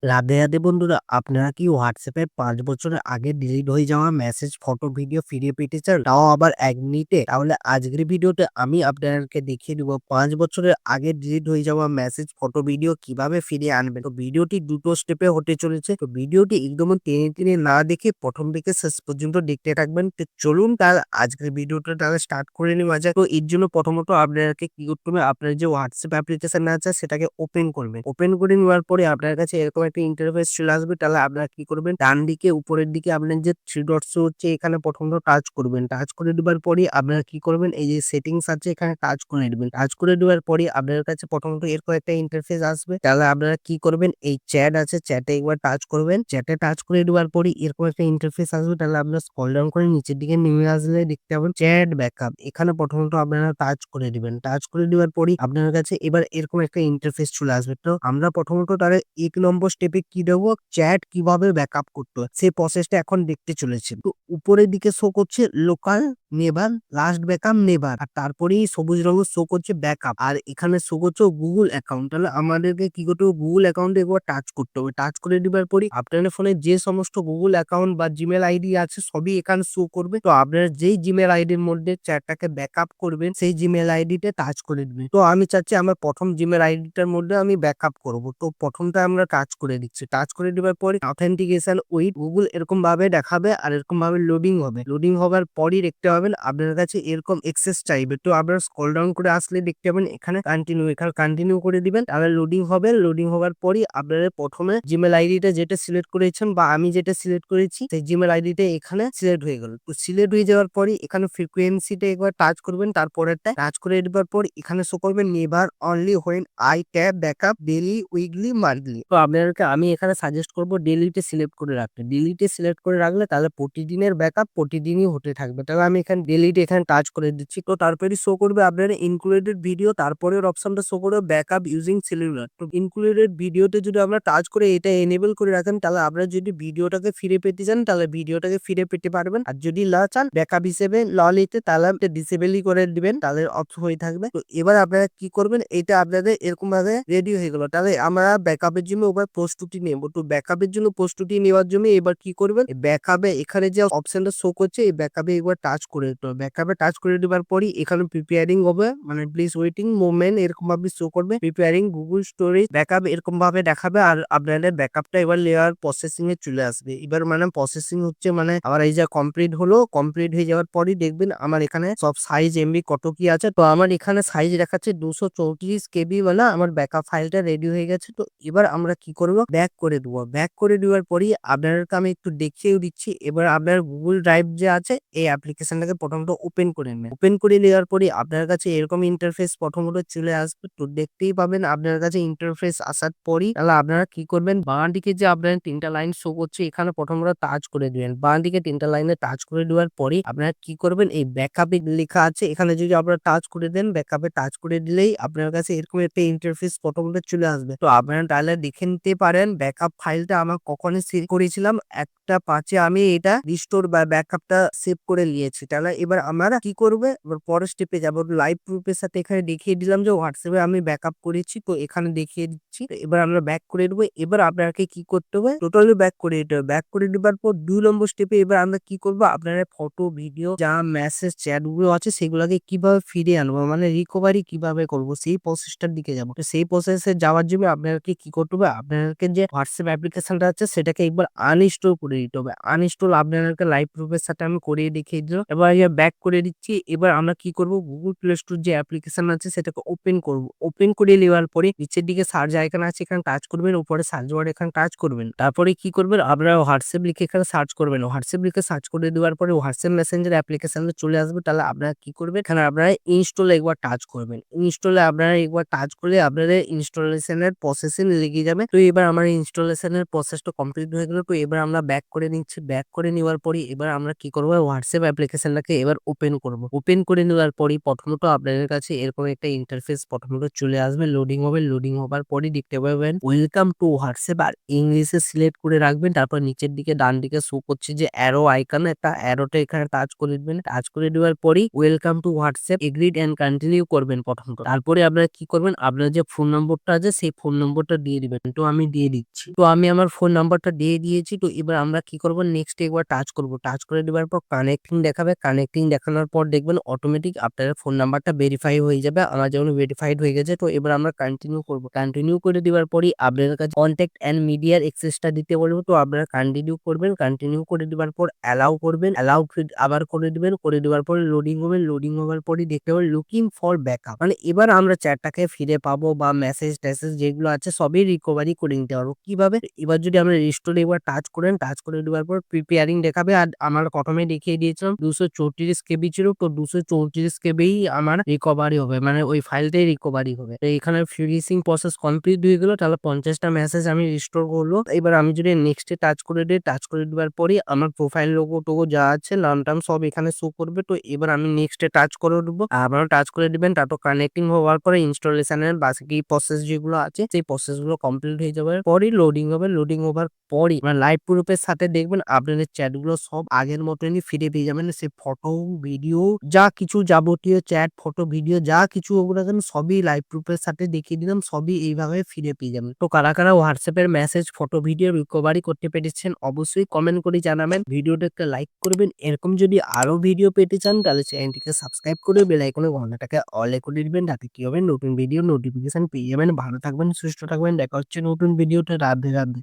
রাধে রাধে বন্ধুরা, আপনারা কি হোয়াটসঅ্যাপে 5 বছরের আগে ডিলিট হয়ে যাওয়া মেসেজ, ফটো, ভিডিও ফিরিয়ে পেতে চান, তাও আবার 1 মিনিটে? তাহলে আজকের ভিডিওতে আমি আপনাদেরকে দেখিয়ে দিব 5 বছরের আগে ডিলিট হয়ে যাওয়া মেসেজ, ফটো, ভিডিও কিভাবে ফিরিয়ে আনবেন। তো ভিডিওটি দুটো স্টেপে হতে চলেছে। তো ভিডিওটি একদম টেনে টেনে না দেখে প্রথম থেকে শেষ পর্যন্ত দেখতে থাকবেন। তো চলুন তাহলে আজকের ভিডিওটা তাহলে স্টার্ট করে নেওয়া যাক। তো এর জন্য প্রথমত আপনাদেরকে কি করতে হবে, আপনার যে হোয়াটসঅ্যাপ অ্যাপ্লিকেশন আছে সেটাকে ওপেন করবেন। ওপেন করে নেওয়ার পরে আপনার কাছে এরকম একটা ইন্টারফেস চলে আসবে। তাহলে আপনারা কি করবেন, ডান দিকে উপরের দিকে আপনার যে থ্রি ডটস হচ্ছে এখানে প্রথমত টাচ করবেন। টাচ করে দেওয়ার পরে আপনারা কি করবেন, এই যে সেটিংস আছে এখানে টাচ করে দেবেন। টাচ করে দেওয়ার পরে আপনার কাছে প্রথমত এরকম একটা ইন্টারফেস আসবে। তাহলে আপনারা কি করবেন, এই চ্যাট আছে, চ্যাটে একবার টাচ করবেন। চ্যাটে টাচ করে দেওয়ার পরে এরকম একটা ইন্টারফেস আসবে। তাহলে আপনারা স্ক্রল ডাউন করে নিচের দিকে নেমে আসলে দেখতে পাবেন চ্যাট ব্যাকআপ। এখানে প্রথমত আপনারা টাচ করে দিবেন। টাচ করে দেওয়ার পরে আপনার কাছে এবার এরকম একটা ইন্টারফেস চলে আসবে। তো আমরা প্রথমত তার 1 নম্বর স্টেপে কি দেবো, চ্যাট কিভাবে ব্যাকআপ করতে হয় সেই প্রসেসটা এখন দেখতে চলেছে। তো উপরের দিকে শো করছে local, never, last backup, never, আর তারপরেই সবুজ রঙের শো করছে ব্যাকআপ, আর এখানে শো করছে গুগল অ্যাকাউন্ট। তাহলে আমাদেরকে কি করতে হবে, গুগল অ্যাকাউন্টে একবার টাচ করতে হবে। টাচ করে দেওয়ার পরে আপনার ফোনে যে সমস্ত গুগল অ্যাকাউন্ট বা জিমেল আইডি আছে সবই এখানে শো করবে। তো আপনারা যেই জিমেল আইডির মধ্যে চ্যাটটাকে ব্যাকআপ করবেন সেই জিমেল আইডিতে টাচ করে দিবেন। তো আমি চাচ্ছি আমার প্রথম জিমেল আইডিটার মধ্যে আমি ব্যাকআপ করব। তো প্রথমটা আমরা টাচ করে দিচ্ছি। টাচ করে দেওয়ার পরে অথেন্টিকেশন উইথ গুগল এরকম ভাবে দেখাবে, আর এরকম ভাবে লোডিং হবে। লোডিং হবার পরই দেখতে পাবেন আপনার কাছে এরকম এক্সেস চাইবে। তো আপনারা স্ক্রল ডাউন করে আসলে দেখতে পাবেন এখানে কন্টিনিউ, এখানে কন্টিনিউ করে দিবেন। তাহলে লোডিং হবে। লোডিং হওয়ার পরই আপনারা প্রথমে জিমেল আইডিটা যেটা সিলেক্ট করেছেন বা আমি যেটা সিলেক্ট করেছি সেই জিমেল আইডিটা এখানে সিলেক্ট হয়ে গেল। তো সিলেক্ট হয়ে যাওয়ার পরই এখানে ফ্রিকোয়েন্সিটা একবার টাচ করবেন। তারপরেরটা টাচ করে দেওয়ার পর এখানে শো করবেন never only when I tap backup daily, weekly, monthly. তো আপনাদেরকে আমি এখানে সাজেস্ট করবো ডেইলিতে সিলেক্ট করে রাখতে। ডেইলিতে সিলেক্ট করে রাখলে তাহলে প্রতিদিনের ব্যাকআপ প্রতিদিনই হতে থাকবে। তাহলে আমি এখানে ডেইলিতে এখানে টাচ করে দিচ্ছি। তো তারপরে শো করবে আপনার ইনক্লুডেড ভিডিও, তারপরের অপশনটা শো করবে ব্যাকআপ ইউজিং সেলুলার। তো ইনক্লুডেড ভিডিওতে যদি আমরা টাচ করে এটা এনেবল করে রাখেন তাহলে আপনারা যদি ভিডিওটাকে ফিরে পেতে চান তাহলে ভিডিওটাকে ফিরে পেতে পারবেন। আর যদি না চান ব্যাকআপ হিসেবে নিতে তাহলে ডিসেবলই করে দিবেন, তাহলে অফ হয়ে থাকবে। তো এবার আপনারা কি করবেন, এটা আপনাদের এরকম ভাবে রেডি হয়ে গেল। তাহলে আমরা ব্যাকআপের জন্য এবার প্রস্তুতি নেব। তো ব্যাকআপের জন্য প্রস্তুতি নেওয়ার জন্য এবার কি করবেন, ব্যাকআপে এখানে যে অপশনটা শো করছে এই ব্যাকআপে একবার টাচ করে দিতে হবে। ব্যাকআপে টাচ করে দেওয়ার পরই এখানে প্রিপেয়ারিং হবে, মানে প্লিজ ওয়েটিং মোমেন্ট এরকম ভাবে শো করবে। প্রিপেয়ারিং গুগল স্টোরেজ ব্যাকআপ এরকম ভাবে দেখাবে, আর আপনাদের ব্যাকআপটা এবার লেয়ার প্রসেসিং এ চলে আসবে। এবার মানে প্রসেসিং হচ্ছে, মানে আমার এই যে কমপ্লিট হলো, কমপ্লিট হয়ে যাওয়ার পরই দেখবেন আমার এখানে সব সাইজ এমবি কত কি আছে। তো আমার এখানে সাইজ দেখাচ্ছে 234 KB, মানে আমার ব্যাকআপ ফাইলটা রেডি হয়ে গেছে। তো এবার আমরা কি করব, ব্যাক করে দেবো। ব্যাক করে দেওয়ার পরই আপনাদেরকে আমি একটু দেখিয়েও দিচ্ছি। এবার আপনার গুগল ড্রাইভ যে আছে এই অ্যাপ্লিকেশনটাকে প্রথমত ওপেন করে নেবেন। ওপেন করে নেওয়ার পরে আপনার কাছে এরকম ইন্টারফেস প্রথমত চলে আসবে। তো দেখতেই পাবেন আপনার কাছে ইন্টারফেস আসার পরই তাহলে আপনারা কি করবেন, বাঁ দিকে যে আপনার 3টা লাইন শো করছে এখানে প্রথমত টাচ করে দিবেন। বাঁ দিকে 3টা লাইনে টাচ করে দেওয়ার পরে আপনারা কি করবেন, এই ব্যাকআপে লেখা আছে এখানে যদি আপনারা টাচ করে দেন, ব্যাকআপে টাচ করে দিলেই আপনার কাছে এরকম একটা ইন্টারফেস প্রথমত চলে আসবে। তো আপনারা তাহলে দেখে নিতে পারেন ব্যাকআপ ফাইলটা আমার কখনো সেভ করেছিলাম, 1টা 5-এ আমি এটা রিস্টোর বা ব্যাকআপটা সেভ করে নিয়েছি। তাহলে এবার আমরা কি করবে, এবার পরের স্টেপে যাবো। লাইভ প্রুফের সাথে এখানে দেখিয়ে দিলাম যে হোয়াটসঅ্যাপে আমি ব্যাকআপ করেছি, তো এখানে দেখিয়ে দিচ্ছি। তো এবার আমরা ব্যাক করে দেবো। এবার আপনাকে কি করতে হবে, টোটালি ব্যাক করে দিতে হবে। ব্যাক করে দেওয়ার পর 2 নম্বর স্টেপে এবার আমরা কি করবো, আপনারা ফটো, ভিডিও, যা মেসেজ, চ্যাট গুলো আছে সেগুলোকে কিভাবে ফিরিয়ে আনবো, মানে রিকভারি কিভাবে করবো সেই প্রসেসটার দিকে যাবো। তো সেই প্রসেসে যাওয়ার জন্য আপনাকে কি করতে হবে, আপনাকে যে হোয়াটসঅ্যাপ অ্যাপ্লিকেশনটা আছে সেটাকে একবার আনইনস্টল করে দিতে হবে। আনইনস্টল আপনাদেরকে লাইভ প্রুফের সাথে আমি করিয়ে দেখিয়ে দিলাম। এবার ব্যাক করে দিচ্ছি। এবার আমরা কি করব, গুগল প্লে স্টোর যে অ্যাপ্লিকেশন আছে সেটাকে ওপেন করব। ওপেন করে নেওয়ার পরে নিচের দিকে সার্চ আইকন আছে এখানে টাচ করবেন, উপরে সার্চ বার এখানে টাচ করবেন। তারপরে কি করবেন, আপনারা হোয়াটসঅ্যাপ লিখে এখানে সার্চ করবেন। হোয়াটসঅ্যাপ লিখে সার্চ করে দেওয়ার পরে হোয়াটসঅ্যাপ মেসেঞ্জার অ্যাপ্লিকেশনটা চলে আসবে। তাহলে আপনারা কি করবেন, এখানে আপনারা ইনস্টলে একবার টাচ করবেন। ইনস্টলে আপনারা একবার টাচ করলে আপনাদের ইনস্টলেশনের প্রসেসিং লেগে যাবে। তো এবার আমার ইনস্টলেশনের প্রসেসটা কমপ্লিট হয়ে গেল। তো এবার আমরা ব্যাক করে নিচ্ছি। ব্যাক করে নেওয়ার পরে এবার আমরা কি করবো, হোয়াটসঅ্যাপ অ্যাপ্লিকেশনটাকে এবার ওপেন করব। ওপেন করে নেওয়ার পরে প্রথমত আপনাদের কাছে এরকম একটা ইন্টারফেস প্রথমত চলে আসবে। লোডিং হবে। লোডিং হবার পরে দেখতে পাবেন ওয়েলকাম টু হোয়াটসঅ্যাপ, আর ইংলিশে সিলেক্ট করে রাখবেন। তারপর নিচের দিকে ডান দিকে শো করছে যে অ্যারো আইকন, একটা অ্যারোটা এখানে টাচ করে দিবেন। টাচ করে দেওয়ার পরেই welcome to WhatsApp agreed and continue করবেন প্রথমত। তারপরে আপনারা কি করবেন, আপনার যে ফোন নম্বরটা আছে সেই ফোন নম্বরটা দিয়ে দিবেন। তো আমি দিয়ে দিচ্ছি। তো আমি আমার ফোন নাম্বারটা দিয়ে দিয়েছি। তো এবার আমরা কি করব, নেক্সট একবার টাচ করব। টাচ করে দেওয়ার পর কানেক্টিং দেখাবে। কানেক্টিং দেখানোর পর দেখবেন অটোমেটিক আপনার ফোন নাম্বারটা ভেরিফাই হয়ে যাবে। আমার যেমন ভেরিফাইড হয়ে গেছে। তো এবার আমরা কন্টিনিউ করব। কন্টিনিউ করে দেওয়ার পরই আপনাদের কাছে কনট্যাক্ট এন্ড মিডিয়ার অ্যাক্সেসটা দিতে বলবো। তো আপনারা কন্টিনিউ করবেন। কন্টিনিউ করে দেওয়ার পর অ্যালাউ করবেন। অ্যালাউ আবার করে দিবেন। করে দেওয়ার পরে লোডিং হবে। লোডিং হওয়ার পরই দেখতে পাবেন লুকিং ফর ব্যাকআপ। মানে এবার আমরা চ্যাটটাকে ফিরে পাবো বা মেসেজ-টেসেজ যেগুলো আছে সবই রিকভারি করে নিতে পারবো। কিভাবে? এবার যদি আমরা রিস্টোরে একবার টাচ করেন, টাচ করে দেওয়ার পর প্রিপেয়ারিং দেখাবে। আর আমার প্রথমে দেখিয়ে দিয়েছিলাম 234 কেবি ছিল। তো 234 কেবিই আমার রিকভারি হবে। মানে ওই ফাইলটাই রিকভারি হবে। তো এখানে ফিনিশিং প্রসেস কমপ্লিট হয়ে গেল। তাহলে 50 টা মেসেজ আমি রিস্টোর করলো। এবার আমি যদি নেক্সট এ টাচ করে দেই, টাচ করে দেওয়ার পরেই আমার প্রোফাইল লোগো-টোগো যা আছে নাম-টাম সব এখানে শো করবে। তো এবার আমি নেক্সট এ টাচ করে দেবো। আপনারাও টাচ করে দিবেন। তারপর কানেক্টিং হওয়ার পরে ইনস্টলেশন এর বাকি প্রসেস যেগুলো আছে সেই প্রসেস গুলো কমপ্লিট হয়ে যাবে। পরেই লোডিং হবে। লোডিং হবার পরই মানে লাইভ প্রুফের সাথে দেখবেন আপনাদের চ্যাট গুলো সব আগের মতনই ফিরে পেয়ে যাবেন। সে ফটো, ভিডিও যা কিছু যাবতীয় চ্যাট, ফটো, ভিডিও যা কিছু ওগুলো যেন সবই লাইভ প্রুফের সাথে দেখিয়ে দিলাম। সবই এইভাবে ফিরে পেয়ে যাবেন। তো কারা হোয়াটসঅ্যাপ এর মেসেজ, ফটো, ভিডিও রিকভারি করতে পেরেছেন অবশ্যই কমেন্ট করে জানাবেন। ভিডিওটা একটা লাইক করবেন। এরকম যদি আরো ভিডিও পেতে চান তাহলে চ্যানেলটিকে সাবস্ক্রাইব করে বেল আইকনের ঘন্টাটাকে অল এ করে দিবেন। তাতে কি হবে নতুন ভিডিও নোটিফিকেশন পেয়ে যাবেন। ভালো থাকবেন, সুস্থ থাকবেন। দেখা হচ্ছে নতুন ভিডিওতে। রাধে রাধে।